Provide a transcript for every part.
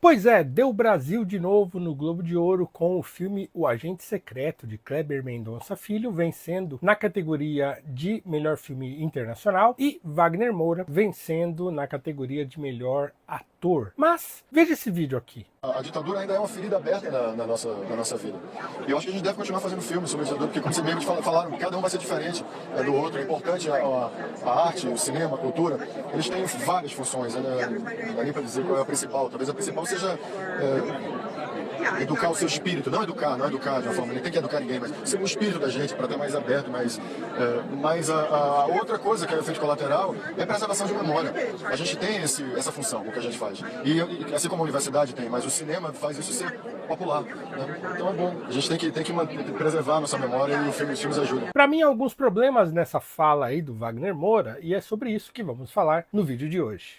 Pois é, deu Brasil de novo no Globo de Ouro com o filme O Agente Secreto, de Kleber Mendonça Filho, vencendo na categoria de melhor filme internacional e Wagner Moura vencendo na categoria de melhor ator. Mas veja esse vídeo aqui. A ditadura ainda é uma ferida aberta na nossa vida. E eu acho que a gente deve continuar fazendo filmes sobre a ditadura, porque como vocês mesmos falaram, cada um vai ser diferente do outro. É importante a arte, o cinema, a cultura. Eles têm várias funções, não dá nem para dizer qual é a principal. Talvez a principal seja educar o seu espírito, não educar de uma forma, nem tem que educar ninguém, mas ser o espírito da gente para estar mais aberto, mas a outra coisa que é o efeito colateral é a preservação de memória. A gente tem essa função, o que a gente faz. E assim como a universidade tem, mas o cinema faz isso ser popular, né? Então é bom. A gente tem que preservar a nossa memória e os filmes ajudam. Para mim, há alguns problemas nessa fala aí do Wagner Moura, e é sobre isso que vamos falar no vídeo de hoje.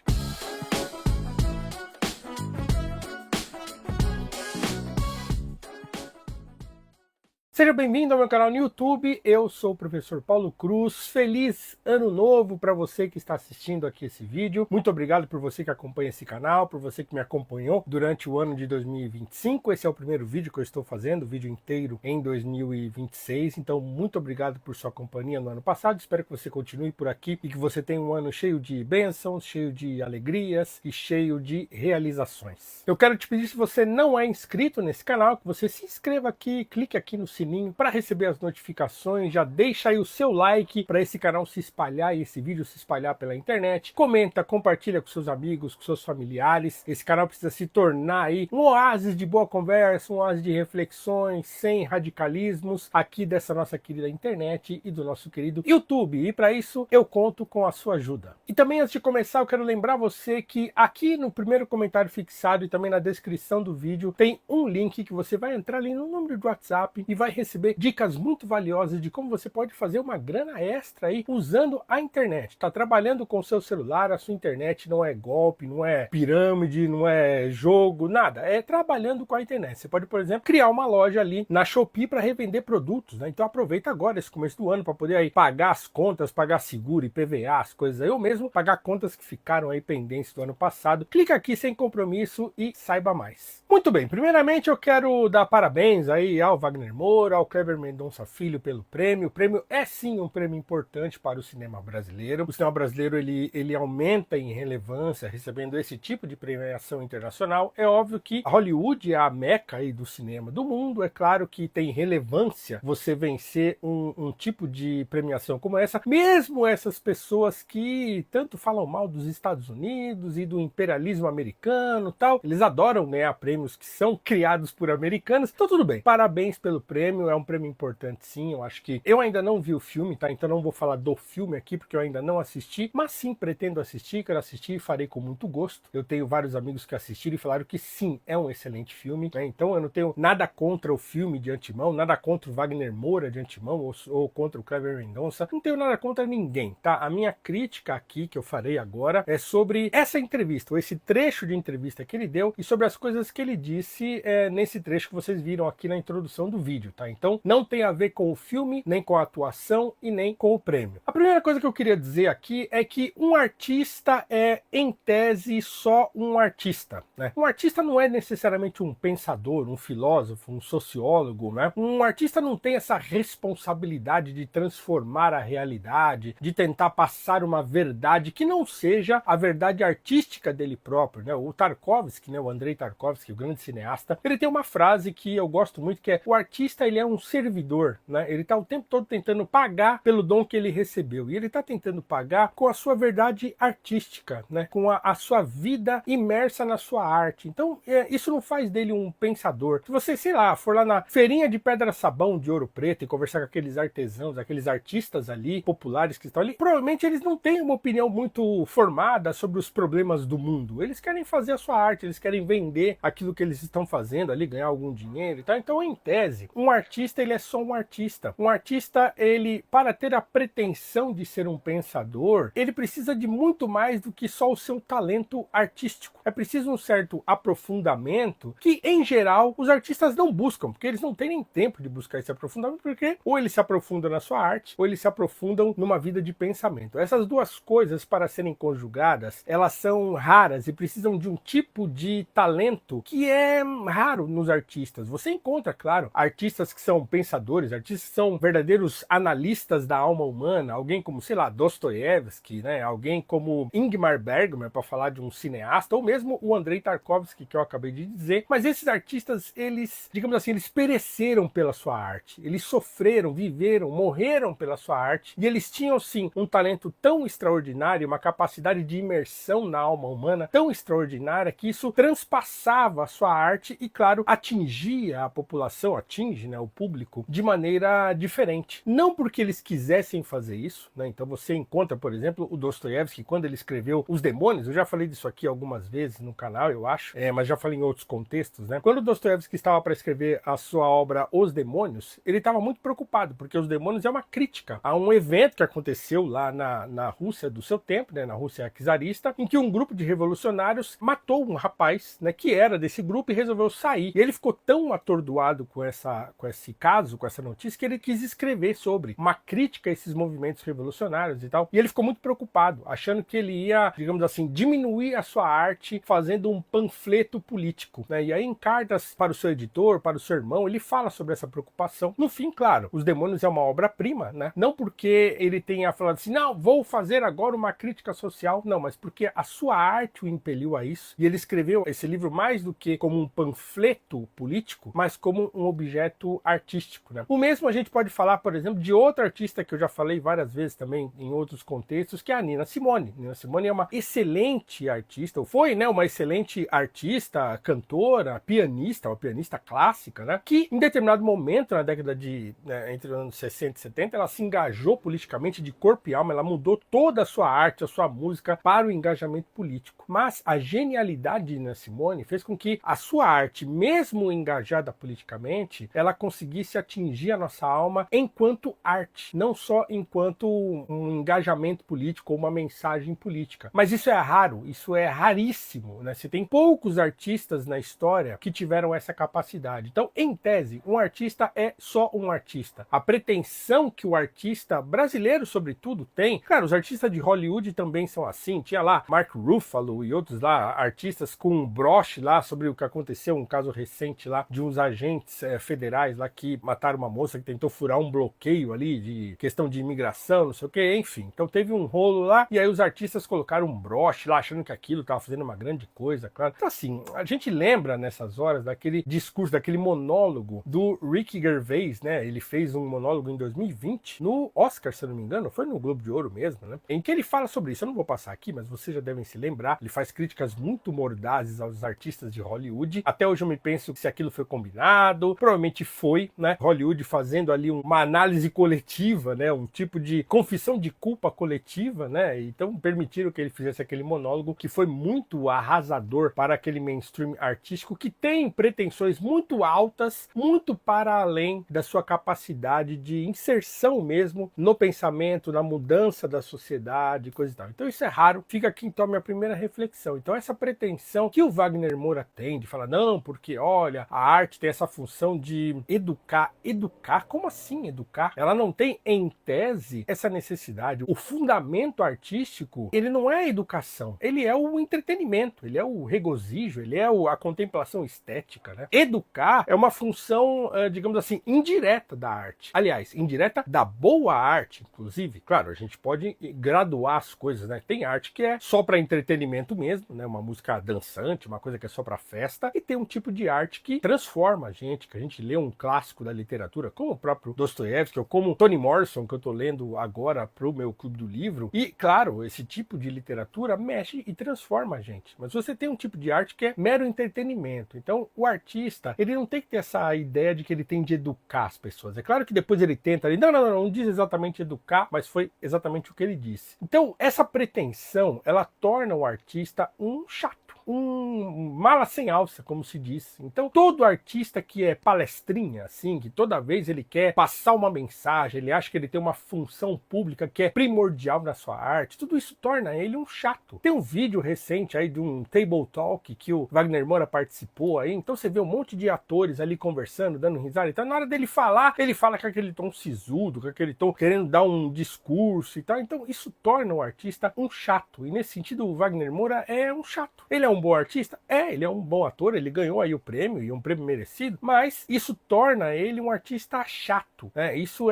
Seja bem-vindo ao meu canal no YouTube, eu sou o professor Paulo Cruz. Feliz ano novo para você que está assistindo aqui esse vídeo. Muito obrigado por você que acompanha esse canal, por você que me acompanhou durante o ano de 2025. Esse é o primeiro vídeo que eu estou fazendo, o vídeo inteiro em 2026. Então, muito obrigado por sua companhia no ano passado. Espero que você continue por aqui e que você tenha um ano cheio de bênçãos, cheio de alegrias e cheio de realizações. Eu quero te pedir, se você não é inscrito nesse canal, que você se inscreva aqui, clique aqui no sininho para receber as notificações, já deixa aí o seu like para esse canal se espalhar e esse vídeo se espalhar pela internet. Comenta, compartilha com seus amigos, com seus familiares. Esse canal precisa se tornar aí um oásis de boa conversa, um oásis de reflexões, sem radicalismos, aqui dessa nossa querida internet e do nosso querido YouTube. E para isso eu conto com a sua ajuda. E também, antes de começar, eu quero lembrar você que aqui no primeiro comentário fixado e também na descrição do vídeo tem um link que você vai entrar ali no número do WhatsApp e vai receber dicas muito valiosas de como você pode fazer uma grana extra aí usando a internet. Está trabalhando com o seu celular, a sua internet não é golpe, não é pirâmide, não é jogo, nada. É trabalhando com a internet. Você pode, por exemplo, criar uma loja ali na Shopee para revender produtos, né? Então aproveita agora esse começo do ano para poder aí pagar as contas, pagar seguro, IPVA, as coisas aí, ou mesmo pagar contas que ficaram aí pendentes do ano passado. Clica aqui sem compromisso e saiba mais. Muito bem, primeiramente eu quero dar parabéns aí ao Wagner Moura, ao Kleber Mendonça Filho pelo prêmio. O prêmio é sim um prêmio importante para o cinema brasileiro. O cinema brasileiro ele aumenta em relevância recebendo esse tipo de premiação internacional. É óbvio que Hollywood é a meca aí do cinema do mundo. É claro que tem relevância você vencer um tipo de premiação como essa, mesmo essas pessoas que tanto falam mal dos Estados Unidos e do imperialismo americano e tal, eles adoram ganhar prêmios que são criados por americanos. Então tudo bem, parabéns pelo prêmio, é um prêmio importante sim. Eu acho que eu ainda não vi o filme, tá? Então não vou falar do filme aqui porque eu ainda não assisti, mas sim pretendo assistir, quero assistir e farei com muito gosto. Eu tenho vários amigos que assistiram e falaram que sim, é um excelente filme, né? Então eu não tenho nada contra o filme de antemão, nada contra o Wagner Moura de antemão ou contra o Kleber Mendonça, não tenho nada contra ninguém, tá? A minha crítica aqui que eu farei agora é sobre essa entrevista, ou esse trecho de entrevista que ele deu e sobre as coisas que ele disse nesse trecho que vocês viram aqui na introdução do vídeo, tá? Então não tem a ver com o filme, nem com a atuação e nem com o prêmio. A primeira coisa que eu queria dizer aqui é que um artista é, em tese, só um artista, né? Um artista não é necessariamente um pensador, um filósofo, um sociólogo, né? Um artista não tem essa responsabilidade de transformar a realidade, de tentar passar uma verdade que não seja a verdade artística dele próprio, né? O Tarkovsky, né? O Andrei Tarkovsky, o grande cineasta, ele tem uma frase que eu gosto muito, que é: o artista, ele é um servidor, né? Ele está o tempo todo tentando pagar pelo dom que ele recebeu, e ele está tentando pagar com a sua verdade artística, né? Com a sua vida imersa na sua arte. Então isso não faz dele um pensador. Se você, sei lá, for lá na feirinha de pedra sabão de Ouro Preto e conversar com aqueles artesãos, aqueles artistas ali, populares que estão ali, provavelmente eles não têm uma opinião muito formada sobre os problemas do mundo. Eles querem fazer a sua arte, eles querem vender aquilo que eles estão fazendo ali, ganhar algum dinheiro e tal. Então, em tese, um artista, ele é só um artista. Um artista, ele, para ter a pretensão de ser um pensador, ele precisa de muito mais do que só o seu talento artístico. É preciso um certo aprofundamento que, em geral, os artistas não buscam, porque eles não têm nem tempo de buscar esse aprofundamento, porque ou eles se aprofundam na sua arte, ou eles se aprofundam numa vida de pensamento. Essas duas coisas, para serem conjugadas, elas são raras e precisam de um tipo de talento que é raro nos artistas. Você encontra, claro, artistas que são pensadores, artistas que são verdadeiros analistas da alma humana, alguém como, sei lá, Dostoiévski, né? Alguém como Ingmar Bergman, para falar de um cineasta, ou mesmo o Andrei Tarkovsky, que eu acabei de dizer. Mas esses artistas, eles, digamos assim, eles pereceram pela sua arte, eles sofreram, viveram, morreram pela sua arte, e eles tinham sim um talento tão extraordinário, uma capacidade de imersão na alma humana tão extraordinária, que isso transpassava a sua arte e, claro, atingia a população, atinge, né, o público de maneira diferente. Não porque eles quisessem fazer isso, né? Então você encontra, por exemplo, o Dostoiévski, quando ele escreveu Os Demônios, eu já falei disso aqui algumas vezes no canal, eu acho, mas já falei em outros contextos, né? Quando o Dostoiévski estava para escrever a sua obra Os Demônios, ele estava muito preocupado, porque Os Demônios é uma crítica a um evento que aconteceu lá na Rússia do seu tempo, né, na Rússia czarista, em que um grupo de revolucionários matou um rapaz, né, que era desse grupo e resolveu sair. E ele ficou tão atordoado com esse caso, com essa notícia, que ele quis escrever sobre uma crítica a esses movimentos revolucionários e tal. E ele ficou muito preocupado, achando que ele ia, digamos assim, diminuir a sua arte fazendo um panfleto político, né? E aí em cartas para o seu editor, para o seu irmão, ele fala sobre essa preocupação. No fim, claro, Os Demônios é uma obra-prima, né? Não porque ele tenha falado assim, não, vou fazer agora uma crítica social, não, mas porque a sua arte o impeliu a isso, e ele escreveu esse livro mais do que como um panfleto político, mas como um objeto artístico, né? O mesmo a gente pode falar, por exemplo, de outra artista que eu já falei várias vezes também em outros contextos, que é a Nina Simone. Nina Simone é uma excelente artista, ou foi, né, uma excelente artista, cantora, pianista, uma pianista clássica, né, que em determinado momento, na década de, né, entre os anos 60 e 70, ela se engajou politicamente de corpo e alma, ela mudou toda a sua arte, a sua música para o engajamento político. Mas a genialidade de Nina Simone fez com que a sua arte, mesmo engajada politicamente, ela conseguisse atingir a nossa alma enquanto arte, não só enquanto um engajamento político ou uma mensagem política. Mas isso é raro, isso é raríssimo, né? Você tem poucos artistas na história que tiveram essa capacidade. Então, em tese, um artista é só um artista. A pretensão que o artista brasileiro, sobretudo, tem, cara, os artistas de Hollywood também são assim. Tinha lá Mark Ruffalo e outros lá, artistas com um broche lá sobre o que aconteceu, um caso recente lá de uns agentes federais lá que mataram uma moça que tentou furar um bloqueio ali de questão de imigração, não sei o que, enfim. Então teve um rolo lá e aí os artistas colocaram um broche lá achando que aquilo estava fazendo uma grande coisa, claro. Então assim, a gente lembra nessas horas daquele discurso, daquele monólogo do Ricky Gervais, né? Ele fez um monólogo em 2020 no Oscar, se eu não me engano, foi no Globo de Ouro mesmo, né? Em que ele fala sobre isso. Eu não vou passar aqui, mas vocês já devem se lembrar. Ele faz críticas muito mordazes aos artistas de Hollywood. Até hoje eu me penso se aquilo foi combinado. Provavelmente foi, né? Hollywood fazendo ali uma análise coletiva, né? Um tipo de confissão de culpa coletiva, né? Então permitiram que ele fizesse aquele monólogo que foi muito arrasador para aquele mainstream artístico que tem pretensões muito altas, muito para além da sua capacidade de inserção mesmo no pensamento, na mudança da sociedade, coisa e tal. Então isso é raro. Fica aqui então a minha primeira reflexão. Então essa pretensão que o Wagner Moura tem de falar, não, porque olha, a arte tem essa função de educar. Educar? Como assim educar? Ela não tem, em tese, essa necessidade. O fundamento artístico, ele não é a educação, ele é o entretenimento, ele é o regozijo, ele é a contemplação estética, né? Educar é uma função, digamos assim, indireta da arte. Aliás, indireta da boa arte, inclusive. Claro, a gente pode graduar as coisas, né? Tem arte que é só para entretenimento mesmo, né? Uma música dançante, uma coisa que é só para festa, e tem um tipo de arte que transforma a gente, que a gente lê um clássico da literatura, como o próprio Dostoiévski, ou como Toni Morrison, que eu tô lendo agora pro meu clube do livro. E, claro, esse tipo de literatura mexe e transforma a gente. Mas você tem um tipo de arte que é mero entretenimento. Então, o artista, ele não tem que ter essa ideia de que ele tem de educar as pessoas. É claro que depois ele tenta, não diz exatamente educar, mas foi exatamente o que ele disse. Então, essa pretensão, ela torna o artista um chato. um mala sem alça, como se diz. Então, todo artista que é palestrinha, assim, que toda vez ele quer passar uma mensagem, ele acha que ele tem uma função pública que é primordial na sua arte, tudo isso torna ele um chato. Tem um vídeo recente aí de um table talk que o Wagner Moura participou aí, então você vê um monte de atores ali conversando, dando risada, então na hora dele falar, ele fala com aquele tom sisudo, com aquele tom querendo dar um discurso e tal, então isso torna o artista um chato, e nesse sentido o Wagner Moura é um chato. Ele é um bom artista? É, ele é um bom ator, ele ganhou aí o prêmio, e um prêmio merecido, mas isso torna ele um artista chato, né? Isso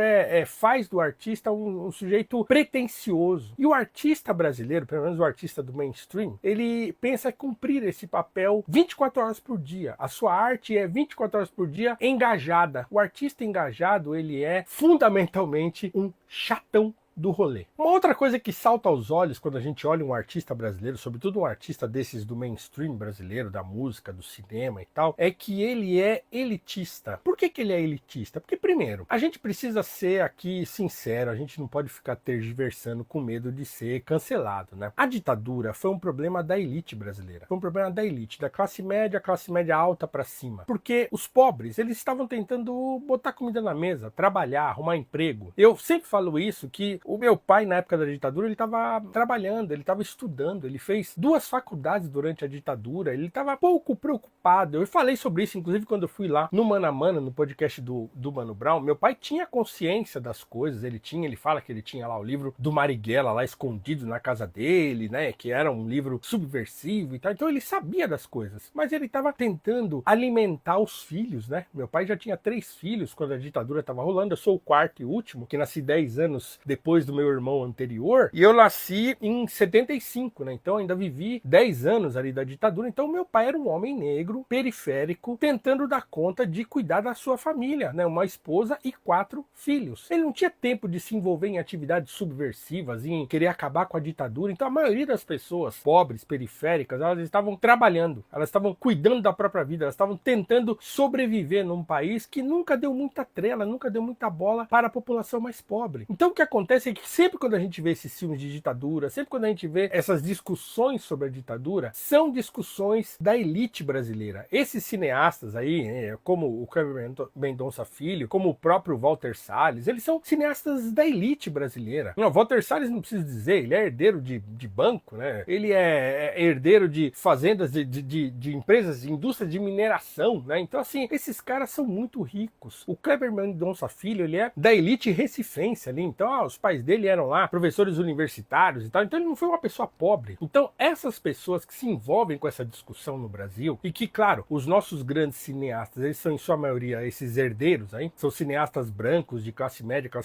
faz do artista um sujeito pretensioso. E o artista brasileiro, pelo menos o artista do mainstream, ele pensa cumprir esse papel 24 horas por dia. A sua arte é 24 horas por dia engajada. O artista engajado, ele é fundamentalmente um chatão do rolê. Uma outra coisa que salta aos olhos quando a gente olha um artista brasileiro, sobretudo um artista desses do mainstream brasileiro, da música, do cinema e tal, é que ele é elitista. Por que ele é elitista? Porque, primeiro, a gente precisa ser aqui sincero, a gente não pode ficar tergiversando com medo de ser cancelado, né? A ditadura foi um problema da elite brasileira. Foi um problema da elite, da classe média alta para cima. Porque os pobres, eles estavam tentando botar comida na mesa, trabalhar, arrumar emprego. Eu sempre falo isso, que o meu pai, na época da ditadura, ele estava trabalhando, ele estava estudando, ele fez 2 faculdades durante a ditadura, ele estava pouco preocupado. Eu falei sobre isso, inclusive, quando eu fui lá no Mano a Mano, no podcast do Mano Brown. Meu pai tinha consciência das coisas, ele fala que ele tinha lá o livro do Marighella lá escondido na casa dele, né, que era um livro subversivo e tal, então ele sabia das coisas, mas ele estava tentando alimentar os filhos, né. Meu pai já tinha 3 filhos quando a ditadura estava rolando, eu sou o 4º e último, que nasci 10 anos depois do meu irmão anterior, e eu nasci em 75, né? Então ainda vivi 10 anos ali da ditadura. Então meu pai era um homem negro, periférico, tentando dar conta de cuidar da sua família, né? Uma esposa e 4 filhos. Ele não tinha tempo de se envolver em atividades subversivas, em querer acabar com a ditadura. Então a maioria das pessoas pobres, periféricas, elas estavam trabalhando, elas estavam cuidando da própria vida, elas estavam tentando sobreviver num país que nunca deu muita trela, nunca deu muita bola para a população mais pobre. Então o que acontece é que sempre quando a gente vê esses filmes de ditadura, sempre quando a gente vê essas discussões sobre a ditadura, são discussões da elite brasileira. Esses cineastas aí, como o Kleber Mendonça Filho, como o próprio Walter Salles, eles são cineastas da elite brasileira. Não, Walter Salles não precisa dizer, ele é herdeiro de banco, né? Ele é herdeiro de fazendas, de empresas, de indústria de mineração, né? Então, assim, esses caras são muito ricos. O Kleber Mendonça Filho, ele é da elite recifense ali, então, os pais dele eram lá professores universitários e tal, então ele não foi uma pessoa pobre. Então essas pessoas que se envolvem com essa discussão no Brasil, e que, claro, os nossos grandes cineastas, eles são em sua maioria esses herdeiros aí, são cineastas brancos de classe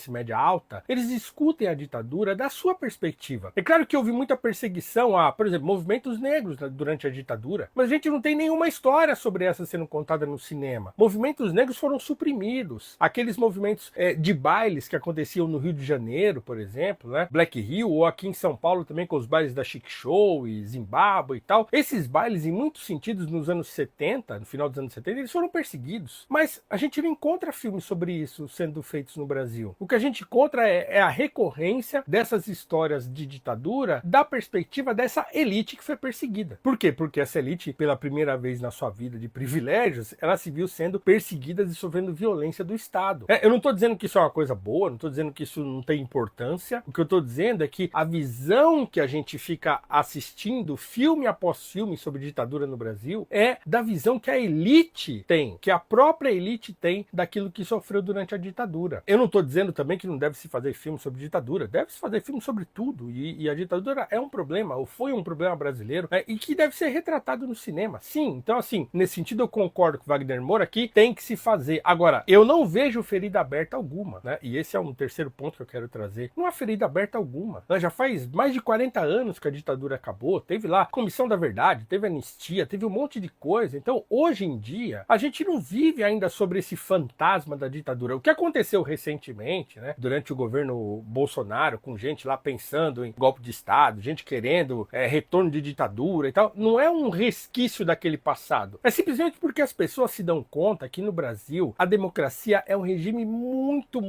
média alta, eles discutem a ditadura da sua perspectiva. É claro que houve muita perseguição a, por exemplo, movimentos negros durante a ditadura, mas a gente não tem nenhuma história sobre essa sendo contada no cinema. Movimentos negros foram suprimidos. Aqueles movimentos de bailes que aconteciam no Rio de Janeiro, por exemplo, né? Black Hill, ou aqui em São Paulo também com os bailes da Chic Show e Zimbábue e tal. Esses bailes, em muitos sentidos, nos anos 70, no final dos anos 70, eles foram perseguidos. Mas a gente não encontra filmes sobre isso sendo feitos no Brasil. O que a gente encontra é a recorrência dessas histórias de ditadura da perspectiva dessa elite que foi perseguida. Por quê? Porque essa elite, pela primeira vez na sua vida de privilégios, ela se viu sendo perseguida e sofrendo violência do Estado. Eu não estou dizendo que isso é uma coisa boa, não estou dizendo que isso não tem importância. O que eu estou dizendo é que a visão que a gente fica assistindo filme após filme sobre ditadura no Brasil é da visão que a elite tem, que a própria elite tem daquilo que sofreu durante a ditadura. Eu não estou dizendo também que não deve se fazer filme sobre ditadura, deve se fazer filme sobre tudo, e a ditadura é um problema, ou foi um problema brasileiro, e que deve ser retratado no cinema. Sim, então assim, nesse sentido eu concordo com o Wagner Moura que tem que se fazer. Agora, eu não vejo ferida aberta alguma, né? E esse é um terceiro ponto que eu quero trazer. Não há ferida aberta alguma. Já faz mais de 40 anos que a ditadura acabou, teve lá Comissão da Verdade, teve anistia, teve um monte de coisa. Então, hoje em dia, a gente não vive ainda sobre esse fantasma da ditadura. O que aconteceu recentemente, né, durante o governo Bolsonaro, com gente lá pensando em golpe de Estado, gente querendo retorno de ditadura e tal, não é um resquício daquele passado. É simplesmente porque as pessoas se dão conta que no Brasil a democracia é um regime muito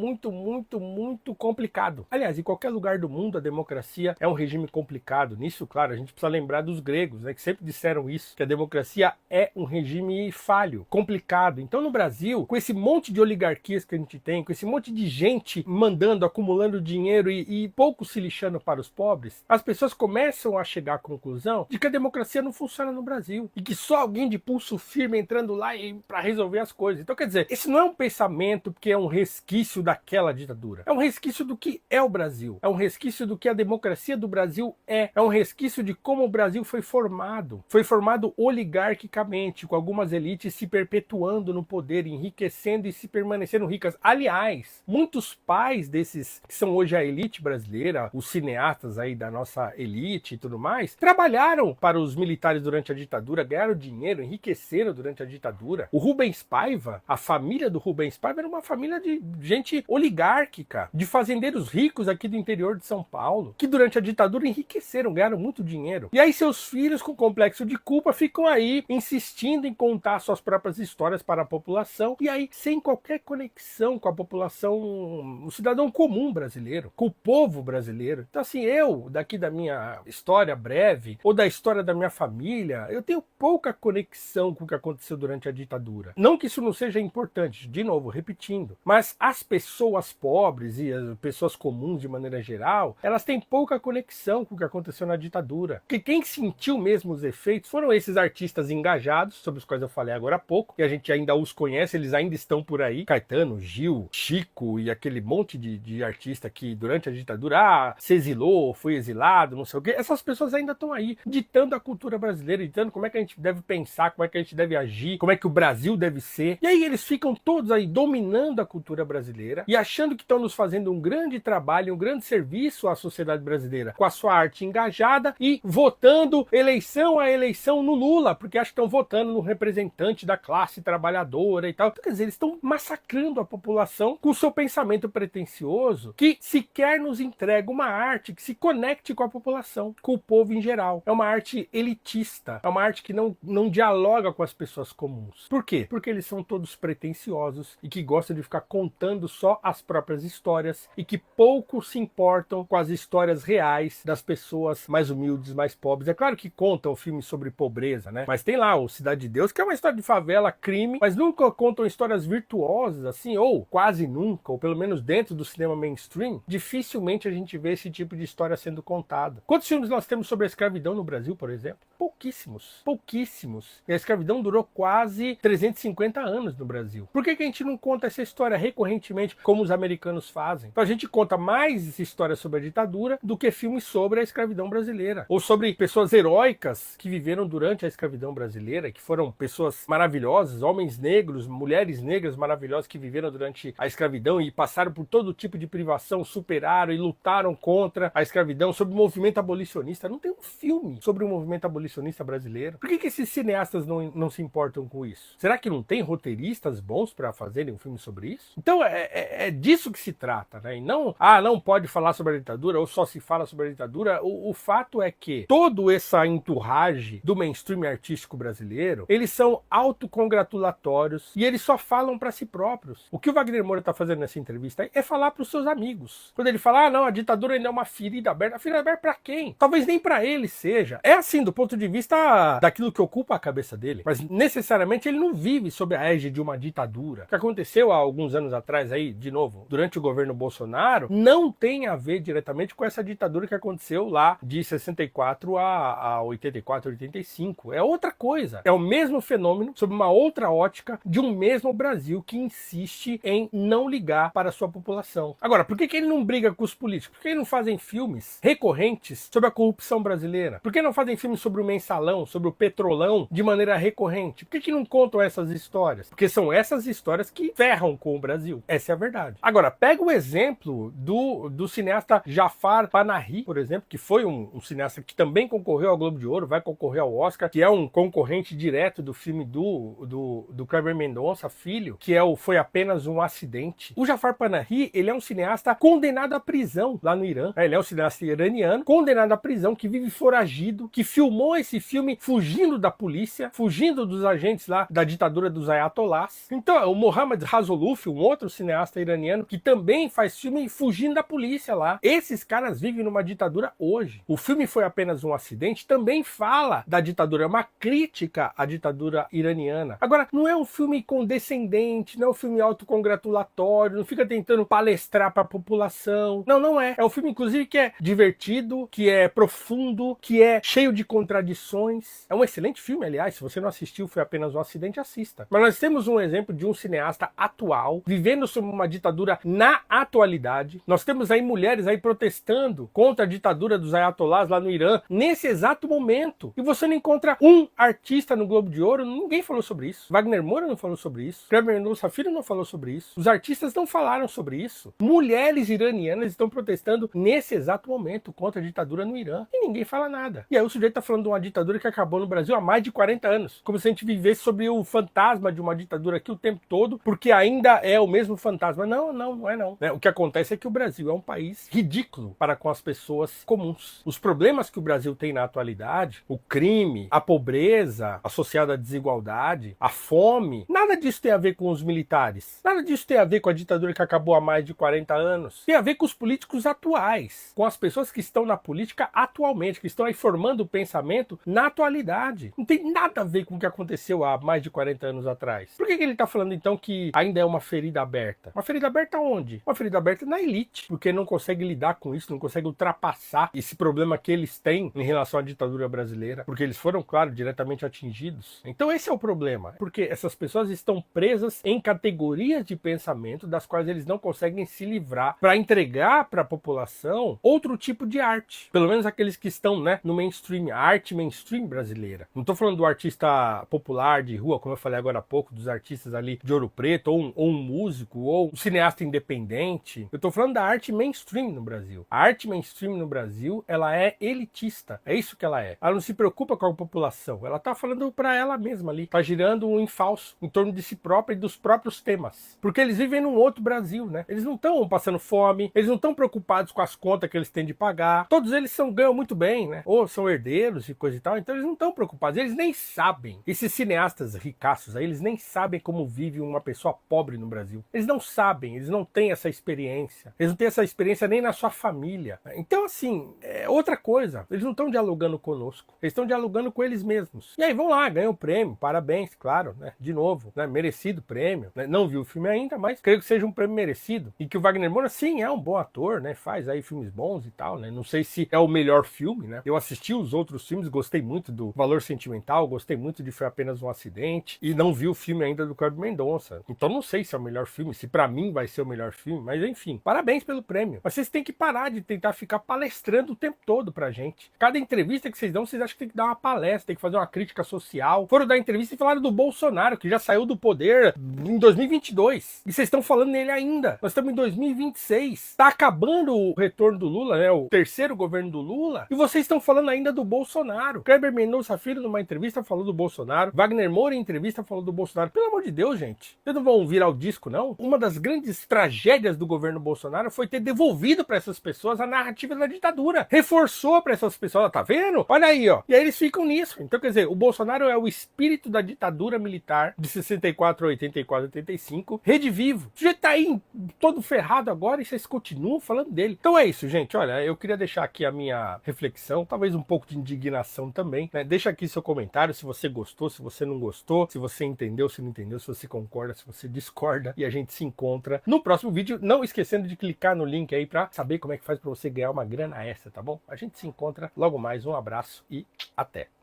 complicado. complicado. Aliás, em qualquer lugar do mundo a democracia é um regime complicado. Nisso, claro, a gente precisa lembrar dos gregos, né, que sempre disseram isso, que a democracia é um regime falho, complicado. Então no Brasil, com esse monte de oligarquias que a gente tem, com esse monte de gente mandando, acumulando dinheiro e pouco se lixando para os pobres, as pessoas começam a chegar à conclusão de que a democracia não funciona no Brasil e que só alguém de pulso firme entrando lá para resolver as coisas. Então quer dizer, esse não é um pensamento que é um resquício daquela ditadura. É um resquício do que é o Brasil. É um resquício do que a democracia do Brasil é. É um resquício de como o Brasil foi formado. Foi formado oligarquicamente, com algumas elites se perpetuando no poder, enriquecendo e se permanecendo ricas. Aliás, muitos pais desses que são hoje a elite brasileira, os cineastas aí da nossa elite e tudo mais, trabalharam para os militares durante a ditadura, ganharam dinheiro, enriqueceram durante a ditadura. O Rubens Paiva, a família do Rubens Paiva era uma família de gente oligárquica, de fazendeiros ricos aqui do interior de São Paulo, que durante a ditadura enriqueceram, ganharam muito dinheiro. E aí seus filhos com complexo de culpa ficam aí insistindo em contar suas próprias histórias para a população, e aí sem qualquer conexão com a população, o cidadão comum brasileiro, com o povo brasileiro. Então assim, eu, daqui da minha história breve, ou da história da minha família, eu tenho pouca conexão com o que aconteceu durante a ditadura. Não que isso não seja importante, de novo, repetindo, mas as pessoas pobres e as pessoas comuns de maneira geral, elas têm pouca conexão com o que aconteceu na ditadura. Porque quem sentiu mesmo os efeitos foram esses artistas engajados, sobre os quais eu falei agora há pouco, e a gente ainda os conhece, eles ainda estão por aí, Caetano, Gil, Chico e aquele monte de artista que durante a ditadura, se exilou, foi exilado, não sei o quê. Essas pessoas ainda estão aí, ditando a cultura brasileira, ditando como é que a gente deve pensar, como é que a gente deve agir, como é que o Brasil deve ser. E aí eles ficam todos aí dominando a cultura brasileira e achando que estão nos fazendo um grande trabalho, um grande serviço à sociedade brasileira, com a sua arte engajada e votando eleição a eleição no Lula, porque acham que estão votando no representante da classe trabalhadora e tal. Então, quer dizer, eles estão massacrando a população com o seu pensamento pretensioso, que sequer nos entrega uma arte que se conecte com a população, com o povo em geral. É uma arte elitista, é uma arte que não dialoga com as pessoas comuns. Por quê? Porque eles são todos pretensiosos e que gostam de ficar contando só as próprias histórias e que pouco se importam com as histórias reais das pessoas mais humildes, mais pobres. É claro que contam filmes sobre pobreza, né? Mas tem lá o Cidade de Deus, que é uma história de favela, crime, mas nunca contam histórias virtuosas, assim, ou quase nunca, ou pelo menos dentro do cinema mainstream, dificilmente a gente vê esse tipo de história sendo contada. Quantos filmes nós temos sobre a escravidão no Brasil, por exemplo? Pouquíssimos. Pouquíssimos. E a escravidão durou quase 350 anos no Brasil. Por que a gente não conta essa história recorrentemente, como os americanos fazem? Então a gente conta mais histórias sobre a ditadura do que filmes sobre a escravidão brasileira. Ou sobre pessoas heróicas que viveram durante a escravidão brasileira, que foram pessoas maravilhosas, homens negros, mulheres negras maravilhosas que viveram durante a escravidão e passaram por todo tipo de privação, superaram e lutaram contra a escravidão, sobre o movimento abolicionista. Não tem um filme sobre o movimento abolicionista brasileiro. Por que esses cineastas não se importam com isso? Será que não tem roteiristas bons para fazerem um filme sobre isso? Então é disso que se trata, né? E não pode falar sobre a ditadura ou só se fala sobre a ditadura. O fato é que toda essa entourage do mainstream artístico brasileiro, eles são autocongratulatórios e eles só falam para si próprios. O que o Wagner Moura está fazendo nessa entrevista é falar para os seus amigos. Quando ele fala, não, a ditadura ainda é uma ferida aberta. A ferida aberta para quem? Talvez nem para ele seja. É assim, do ponto de vista daquilo que ocupa a cabeça dele. Mas necessariamente ele não vive sob a égide de uma ditadura. O que aconteceu há alguns anos atrás aí, de novo, durante o governo Bolsonaro, não tem a ver diretamente com essa ditadura que aconteceu lá de 64 a 84, 85. É outra coisa. É o mesmo fenômeno sob uma outra ótica de um mesmo Brasil que insiste em não ligar para a sua população. Agora, por que ele não briga com os políticos? Por que não fazem filmes recorrentes sobre a corrupção brasileira? Por que não fazem filmes sobre o mensalão, sobre o petrolão de maneira recorrente? Por que não contam essas histórias? Porque são essas histórias que ferram com o Brasil. Essa é a verdade. Agora, pega o exemplo do cineasta Jafar Panahi, por exemplo, que foi um cineasta que também concorreu ao Globo de Ouro, vai concorrer ao Oscar, que é um concorrente direto do filme do Kleber Mendonça, Filho, que Foi Apenas um Acidente. O Jafar Panahi, ele é um cineasta condenado à prisão lá no Irã. Ele é um cineasta iraniano, condenado à prisão, que vive foragido, que filmou esse filme fugindo da polícia, fugindo dos agentes lá da ditadura dos ayatollahs. Então, o Mohammad Rasuluf, um outro cineasta iraniano, que também faz filme fugindo da polícia lá. Esses caras vivem numa ditadura hoje. O filme Foi Apenas um Acidente também fala da ditadura, é uma crítica à ditadura iraniana. Agora, não é um filme condescendente, não é um filme autocongratulatório, não fica tentando palestrar para a população. Não, não é. É um filme, inclusive, que é divertido, que é profundo, que é cheio de contradições. É um excelente filme, aliás. Se você não assistiu Foi Apenas um Acidente, assista. Mas nós temos um exemplo de um cineasta atual, vivendo sob uma ditadura na atualidade. Nós temos aí mulheres aí protestando contra a ditadura dos ayatolás lá no Irã, nesse exato momento. E você não encontra um artista no Globo de Ouro, ninguém falou sobre isso. Wagner Moura não falou sobre isso. Kleber Mendonça Filho não falou sobre isso. Os artistas não falaram sobre isso. Mulheres iranianas estão protestando nesse exato momento contra a ditadura no Irã. E ninguém fala nada. E aí o sujeito tá falando de uma ditadura que acabou no Brasil há mais de 40 anos. Como se a gente vivesse sobre o fantasma de uma ditadura aqui o tempo todo, porque ainda é o mesmo fantasma. Não, não, não é não. O que acontece é que o Brasil é um país ridículo para com as pessoas comuns. Os problemas que o Brasil tem na atualidade, o crime, a pobreza associada à desigualdade, a fome, nada disso tem a ver com os militares. Nada disso tem a ver com a ditadura que acabou há mais de 40 anos. Tem a ver com os políticos atuais, com as pessoas que estão na política atualmente, que estão aí formando o pensamento na atualidade. Não tem nada a ver com o que aconteceu há mais de 40 anos atrás. Por que ele está falando então que ainda é uma ferida aberta? Uma ferida aberta onde? Uma ferida aberta na elite, porque não consegue lidar com isso, não consegue ultrapassar esse problema que eles têm em relação à ditadura brasileira, porque eles foram, claro, diretamente atingidos. Então esse é o problema, porque essas pessoas estão presas em categorias de pensamento das quais eles não conseguem se livrar para entregar para a população outro tipo de arte. Pelo menos aqueles que estão, né, no mainstream, a arte mainstream brasileira. Não estou falando do artista popular de rua, como eu falei agora há pouco, dos artistas ali de Ouro Preto, ou um músico, ou um cineasta independente. Eu estou falando da arte mainstream no Brasil. A arte mainstream no Brasil, ela é elitista. É isso que ela é. Ela não se preocupa com a população. Ela está falando para ela mesma ali. Está girando em falso, em torno de si própria e dos próprios temas. Porque eles vivem num outro Brasil, né? Eles não estão passando fome, eles não estão preocupados com as contas que eles têm de pagar. Todos eles ganham muito bem, né? Ou são herdeiros e coisa e tal. Então eles não estão preocupados. Eles nem sabem. Esses cineastas ricaços aí, eles nem sabem como vive uma pessoa pobre no Brasil. Eles não sabem, eles não têm essa experiência. Eles não têm essa experiência nem na sua família. Então, assim, é outra coisa. Eles não estão dialogando conosco. Eles estão dialogando com eles mesmos. E aí vão lá, ganham o prêmio. Parabéns, claro, né? De novo, né? Merecido prêmio. Né? Não vi o filme ainda, mas creio que seja um prêmio merecido. E que o Wagner Moura, sim, é um bom ator, né? Faz aí filmes bons e tal, né? Não sei se é o melhor filme, né? Eu assisti os outros filmes, gostei muito do Valor Sentimental, gostei muito de Foi Apenas um Acidente. E não vi o filme ainda do Kleber Mendonça. Então não sei se é o melhor filme, se pra mim vai ser o melhor filme, mas enfim, parabéns pelo prêmio. Mas vocês têm que parar de tentar ficar palestrando o tempo todo pra gente. Cada entrevista que vocês dão, vocês acham que tem que dar uma palestra, tem que fazer uma crítica social. Foram dar entrevista e falaram do Bolsonaro, que já saiu do poder em 2022. E vocês estão falando nele ainda. Nós estamos em 2026. Tá acabando o retorno do Lula, né? O terceiro governo do Lula. E vocês estão falando ainda do Bolsonaro. Kleber Mendonça Filho, numa entrevista, falou do Bolsonaro. Wagner Moura, em entrevista, falou do Bolsonaro. Pelo amor de Deus, gente. Vocês não vão virar o disco, não? Uma das grandes tragédias do governo Bolsonaro foi ter devolvido para essas pessoas a narrativa da ditadura. Reforçou para essas pessoas. Tá vendo? Olha aí, ó. E aí eles ficam nisso. Então, quer dizer, o Bolsonaro é o espírito da ditadura militar de 64, 84, 85. Rede Vivo. O sujeito tá aí todo ferrado agora e vocês continuam falando dele. Então é isso, gente. Olha, eu queria deixar aqui a minha reflexão, talvez um pouco de indignação também, né? Deixa aqui seu comentário se você gostou, se você não gostou, se você entendeu, se não entendeu, se você concorda, se você discorda. E a gente se encontra no próximo vídeo, não esquecendo de clicar no link aí pra saber como é que faz pra você ganhar uma grana extra, tá bom? A gente se encontra logo mais. Um abraço e até!